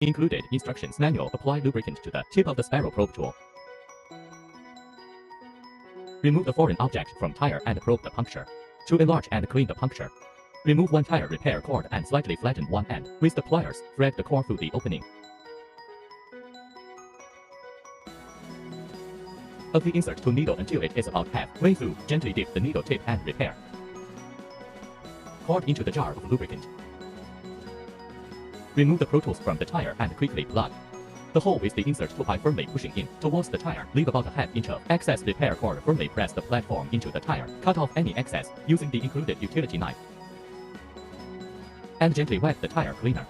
Included instructions manual. Apply lubricant to the tip of the spiral probe tool. Remove the foreign object from tire and probe the puncture. To enlarge and clean the puncture, remove one tire repair cord and slightly flatten one end. With the pliers, thread the core through the opening. Of the insert to needle until it is about halfway through. Gently dip the needle tip and repair. Cord into the jar of lubricant. Remove the Pro Tools from the tire and quickly plug the hole with the insert tool by firmly pushing in towards the tire. Leave about a ½ inch of excess repair cord. Firmly press the platform into the tire. Cut off any excess using the included utility knife. And gently wet the tire cleaner.